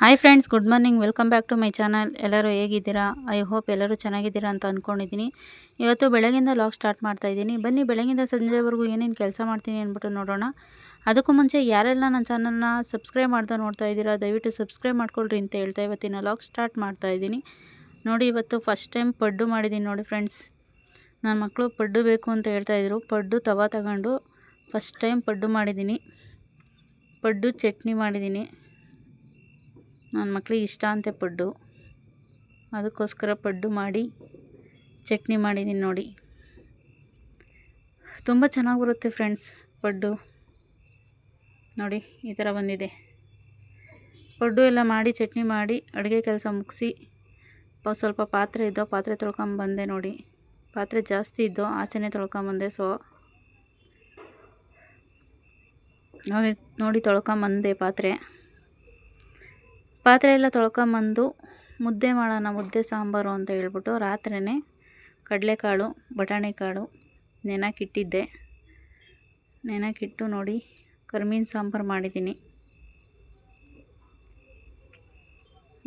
Hi friends, good morning. Welcome back to my channel. ಎಲ್ಲರೂ ಹೇಗಿದ್ದೀರಾ? I hope ಎಲ್ಲರೂ ಚೆನ್ನಾಗಿದ್ದೀರಾ ಅಂತ ಅಂದ್ಕೊಂಡಿದ್ದೀನಿ. ಇವತ್ತು ಬೆಳಗಿಂದ ಲಾಗ್ ಸ್ಟಾರ್ಟ್ ಮಾಡ್ತಾ ಇದ್ದೀನಿ. ಬನ್ನಿ, ಬೆಳಗಿಂದ ಸಂಜೆವರೆಗೂ ಏನೇನು ಕೆಲಸ ಮಾಡ್ತೀನಿ ಅಂದ್ಬಿಟ್ಟು ನೋಡೋಣ. ಅದಕ್ಕೂ ಮುಂಚೆ ಯಾರೆಲ್ಲ ನನ್ನ ಚಾನಲ್ನ ಸಬ್ಸ್ಕ್ರೈಬ್ ಮಾಡ್ತಾ ನೋಡ್ತಾ ಇದ್ದೀರಾ, ದಯವಿಟ್ಟು ಸಬ್ಸ್ಕ್ರೈಬ್ ಮಾಡ್ಕೊಳ್ರಿ ಅಂತ ಹೇಳ್ತಾ ಇವತ್ತಿನ ಲಾಗ್ ಸ್ಟಾರ್ಟ್ ಮಾಡ್ತಾ ಇದ್ದೀನಿ. ನೋಡಿ, ಇವತ್ತು ಫಸ್ಟ್ ಟೈಮ್ ಪಡ್ಡು ಮಾಡಿದ್ದೀನಿ ನೋಡಿ ಫ್ರೆಂಡ್ಸ್. ನನ್ನ ಮಕ್ಕಳು ಪಡ್ಡು ಬೇಕು ಅಂತ ಹೇಳ್ತಾಯಿದ್ರು. ಪಡ್ಡು ತವಾ ತಗೊಂಡು ಫಸ್ಟ್ ಟೈಮ್ ಪಡ್ಡು ಮಾಡಿದ್ದೀನಿ. ಪಡ್ಡು ಚಟ್ನಿ ಮಾಡಿದ್ದೀನಿ. ನನ್ನ ಮಕ್ಕಳಿಗೆ ಇಷ್ಟ ಅಂತೆ ಪಡ್ಡು, ಅದಕ್ಕೋಸ್ಕರ ಪಡ್ಡು ಮಾಡಿ ಚಟ್ನಿ ಮಾಡಿದ್ದೀನಿ ನೋಡಿ. ತುಂಬ ಚೆನ್ನಾಗಿ ಬರುತ್ತೆ ಫ್ರೆಂಡ್ಸ್ ಪಡ್ಡು. ನೋಡಿ, ಈ ಥರ ಬಂದಿದೆ. ಪಡ್ಡು ಎಲ್ಲ ಮಾಡಿ ಚಟ್ನಿ ಮಾಡಿ ಅಡುಗೆ ಕೆಲಸ ಮುಗಿಸಿ ಸ್ವಲ್ಪ ಪಾತ್ರೆ ಇದ್ದೋ ಪಾತ್ರೆ ತೊಳ್ಕೊಂಬಂದೆ ನೋಡಿ. ಪಾತ್ರೆ ಜಾಸ್ತಿ ಇದ್ದೋ ಆಚೆನೇ ತೊಳ್ಕೊಂಬಂದೆ. ನೋಡಿ ತೊಳ್ಕೊಂಬಂದೆ ಪಾತ್ರೆ ಎಲ್ಲ ತೊಳ್ಕೊಂಬಂದು ಮುದ್ದೆ ಮಾಡೋಣ, ಮುದ್ದೆ ಸಾಂಬಾರು ಅಂತ ಹೇಳ್ಬಿಟ್ಟು ರಾತ್ರಿಯೇ ಕಡಲೆಕಾಳು ಬಟಾಣಿಕಾಳು ನೆನಕ್ಕಿಟ್ಟಿದ್ದೆ. ನೆನಕ್ಕಿಟ್ಟು ನೋಡಿ ಕರ್ಮೀನು ಸಾಂಬಾರು ಮಾಡಿದ್ದೀನಿ.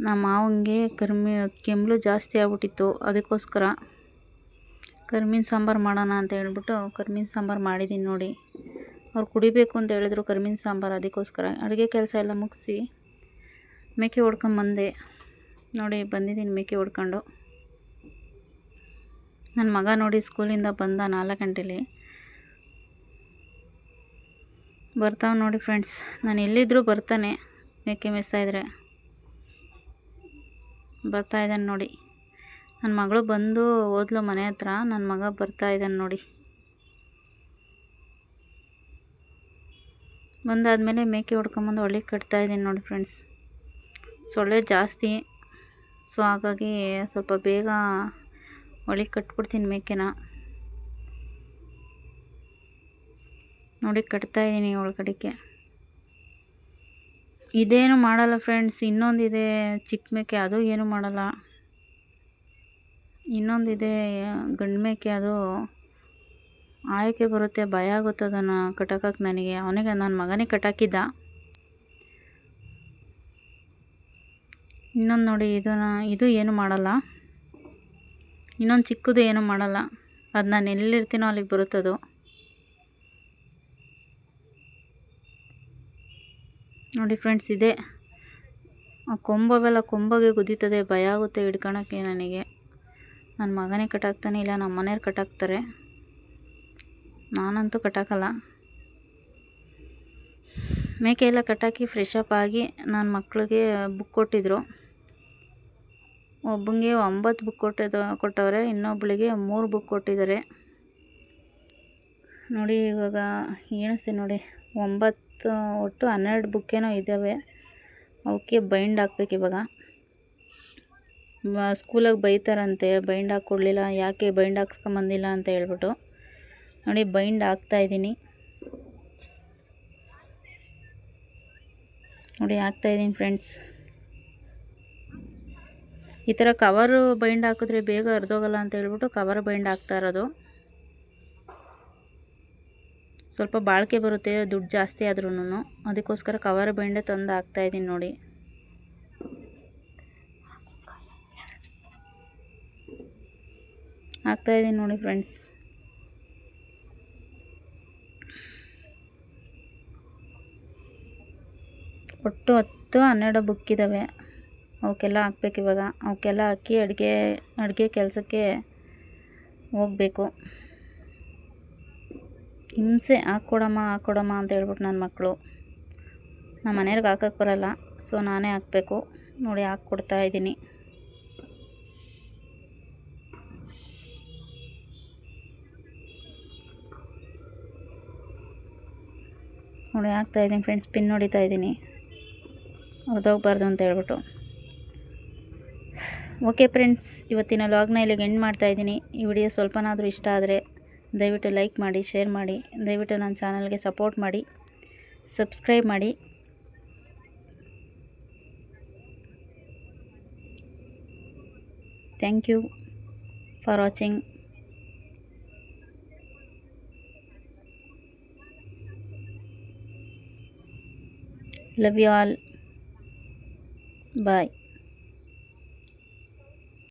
ನಮ್ಮ ಮಾವಂಗೆ ಕೆಮ್ಮಲು ಜಾಸ್ತಿ ಆಗ್ಬಿಟ್ಟಿತ್ತು, ಅದಕ್ಕೋಸ್ಕರ ಕರ್ಮೀನು ಸಾಂಬಾರು ಮಾಡೋಣ ಅಂತ ಹೇಳ್ಬಿಟ್ಟು ಕರ್ಮೀನು ಸಾಂಬಾರು ಮಾಡಿದ್ದೀನಿ ನೋಡಿ. ಅವ್ರು ಕುಡಿಬೇಕು ಅಂತ ಹೇಳಿದ್ರು ಕರ್ಮೀನು ಸಾಂಬಾರು, ಅದಕ್ಕೋಸ್ಕರ ಅಡುಗೆ ಕೆಲಸ ಎಲ್ಲ ಮುಗಿಸಿ ಮೇಕೆ ಹೊಡ್ಕೊಂಬಂದೆ ನೋಡಿ. ಬಂದಿದ್ದೀನಿ ಮೇಕೆ ಹೊಡ್ಕೊಂಡು. ನನ್ನ ಮಗ ನೋಡಿ ಸ್ಕೂಲಿಂದ ಬಂದ 4 ಗಂಟೆಲಿ ಬರ್ತಾವೆ ನೋಡಿ ಫ್ರೆಂಡ್ಸ್. ನಾನು ಎಲ್ಲಿದ್ದರೂ ಬರ್ತಾನೆ, ಮೇಕೆ ಮೆಸ್ತಾಯಿದ್ರೆ ಬರ್ತಾಯಿದ್ದಾನೆ ನೋಡಿ. ನನ್ನ ಮಗಳು ಬಂದು ಹೋದ್ಲು ಮನೆ ಹತ್ರ, ನನ್ನ ಮಗ ಬರ್ತಾಯಿದ್ದಾನೆ ನೋಡಿ. ಬಂದಾದಮೇಲೆ ಮೇಕೆ ಹೊಡ್ಕೊಂಬಂದು ಒಳಗೆ ಕಟ್ತಾಯಿದ್ದೀನಿ ನೋಡಿ ಫ್ರೆಂಡ್ಸ್. ಸೊಳ್ಳೆ ಜಾಸ್ತಿ, ಸೊ ಹಾಗಾಗಿ ಸ್ವಲ್ಪ ಬೇಗ ಒಳಗೆ ಕಟ್ಬಿಡ್ತೀನಿ ಮೇಕೆನ ನೋಡಿ. ಕಟ್ತಾಯಿದ್ದೀನಿ ಒಳಗಡೆಗೆ. ಇದೇನು ಮಾಡಲ್ಲ ಫ್ರೆಂಡ್ಸ್, ಇನ್ನೊಂದಿದೆ ಚಿಕ್ಕ ಮೇಕೆ, ಅದು ಏನು ಮಾಡಲ್ಲ. ಇನ್ನೊಂದಿದೆ ಗಂಡು ಮೇಕೆ, ಅದು ಆಯಕ್ಕೆ ಬರುತ್ತೆ, ಭಯ ಆಗುತ್ತೆ ಅದನ್ನು ಕಟ್ಟಾಕಕ್ಕೆ ನನಗೆ. ಅವನಿಗೆ ನನ್ನ ಮಗನೇ ಕಟ್ಟಾಕಿದ್ದ. ಇನ್ನೊಂದು ನೋಡಿ, ಇದು ಏನು ಮಾಡಲ್ಲ. ಇನ್ನೊಂದು ಚಿಕ್ಕದು ಏನು ಮಾಡಲ್ಲ, ಅದು ನಾನು ಎಲ್ಲಿರ್ತೀನೋ ಅಲ್ಲಿಗೆ ಬರುತ್ತದು. ನೋಡಿ ಫ್ರೆಂಡ್ಸ್, ಇದೆ ಕೊಂಬವೆಲ್ಲ ಕೊಂಬಗೆ ಗುದ್ದಿತದೆ, ಭಯ ಆಗುತ್ತೆ ಹಿಡ್ಕೊಳಕ್ಕೆ ನನಗೆ. ನನ್ನ ಮಗನೇ ಕಟ್ಟಾಕ್ತಾನೆ, ಇಲ್ಲ ನಮ್ಮ ಮನೆಯವ್ರು ಕಟ್ಟಾಕ್ತಾರೆ, ನಾನಂತೂ ಕಟ್ಟಾಕಲ್ಲ. ಮೇಕೆ ಎಲ್ಲ ಕಟ್ಟಾಕಿ ಫ್ರೆಶ್ ಅಪ್ ಆಗಿ ನನ್ನ ಮಕ್ಕಳಿಗೆ ಬುಕ್ ಕೊಟ್ಟಿದ್ರು. ಒಬ್ಬಂಗೆ 9 ಬುಕ್ ಕೊಟ್ಟವ್ರೆ, ಇನ್ನೊಬ್ಬಳಿಗೆ 3 ಬುಕ್ ಕೊಟ್ಟಿದ್ದಾರೆ ನೋಡಿ. ಇವಾಗ ಎಣಿಸ್ತೀನಿ ನೋಡಿ, 9 ಒಟ್ಟು 12 ಬುಕ್ಕೇನೋ ಇದ್ದಾವೆ. ಅವಕ್ಕೆ ಬೈಂಡ್ ಹಾಕ್ಬೇಕು ಇವಾಗ. ಸ್ಕೂಲಾಗ ಬೈತಾರಂತೆ ಬೈಂಡ್ ಹಾಕ್ಕೊಡ್ಲಿಲ್ಲ, ಯಾಕೆ ಬೈಂಡ್ ಹಾಕ್ಸ್ಕೊಂಬಂದಿಲ್ಲ ಅಂತ ಹೇಳ್ಬಿಟ್ಟು ನೋಡಿ. ಬೈಂಡ್ ಹಾಕ್ತಾಯಿದ್ದೀನಿ ನೋಡಿ, ಹಾಕ್ತಾಯಿದ್ದೀನಿ ಫ್ರೆಂಡ್ಸ್. ಈ ಥರ ಕವರು ಬೈಂಡ್ ಹಾಕಿದ್ರೆ ಬೇಗ ಹರಿದೋಗಲ್ಲ ಅಂತ ಹೇಳ್ಬಿಟ್ಟು ಕವರ್ ಬೈಂಡ್ ಹಾಕ್ತಾ ಇರೋದು. ಸ್ವಲ್ಪ ಬಾಳಿಕೆ ಬರುತ್ತೆ, ದುಡ್ಡು ಜಾಸ್ತಿ ಆದ್ರೂ, ಅದಕ್ಕೋಸ್ಕರ ಕವರ್ ಬೈಂಡೇ ತಂದು ಹಾಕ್ತಾಯಿದ್ದೀನಿ ನೋಡಿ. ಹಾಕ್ತಾಯಿದ್ದೀನಿ ನೋಡಿ ಫ್ರೆಂಡ್ಸ್. ಒಟ್ಟು 10-12 ಬುಕ್ ಇದ್ದಾವೆ. ಅವಕ್ಕೆಲ್ಲ ಹಾಕ್ಬೇಕು ಇವಾಗ. ಅವಕ್ಕೆಲ್ಲ ಹಾಕಿ ಅಡುಗೆ ಕೆಲಸಕ್ಕೆ ಹೋಗಬೇಕು. ಹಿಂಸೆ, ಹಾಕ್ಕೊಡಮ್ಮ ಅಂತ ಹೇಳ್ಬಿಟ್ಟು ನನ್ನ ಮಕ್ಕಳು. ನಮ್ಮ ಮನೆಯವ್ರಿಗೆ ಹಾಕಕ್ಕೆ ಬರಲ್ಲ, ಸೊ ನಾನೇ ಹಾಕಬೇಕು ನೋಡಿ. ಹಾಕ್ಕೊಡ್ತಾಯಿದ್ದೀನಿ ನೋಡಿ. ಹಾಕ್ತಾಯಿದ್ದೀನಿ ಫ್ರೆಂಡ್ಸ್, ಪಿನ್ ಹೊಡಿತಾಯಿದ್ದೀನಿ ಹೊರದೋಗ್ಬಾರ್ದು ಅಂತ ಹೇಳ್ಬಿಟ್ಟು. ಓಕೆ ಫ್ರೆಂಡ್ಸ್, ಇವತ್ತಿನ ಲಾಗ್ನ ಇಲ್ಲಿಗೆ ಎಂಡ್ ಮಾಡ್ತಾಯಿದ್ದೀನಿ. ಈ ವಿಡಿಯೋ ಸ್ವಲ್ಪನಾದರೂ ಇಷ್ಟ ಆದರೆ ದಯವಿಟ್ಟು ಲೈಕ್ ಮಾಡಿ, ಶೇರ್ ಮಾಡಿ, ದಯವಿಟ್ಟು ನನ್ನ ಚಾನಲ್ಗೆ ಸಪೋರ್ಟ್ ಮಾಡಿ, ಸಬ್ಸ್ಕ್ರೈಬ್ ಮಾಡಿ. Thank you for watching. Love you all. Bye.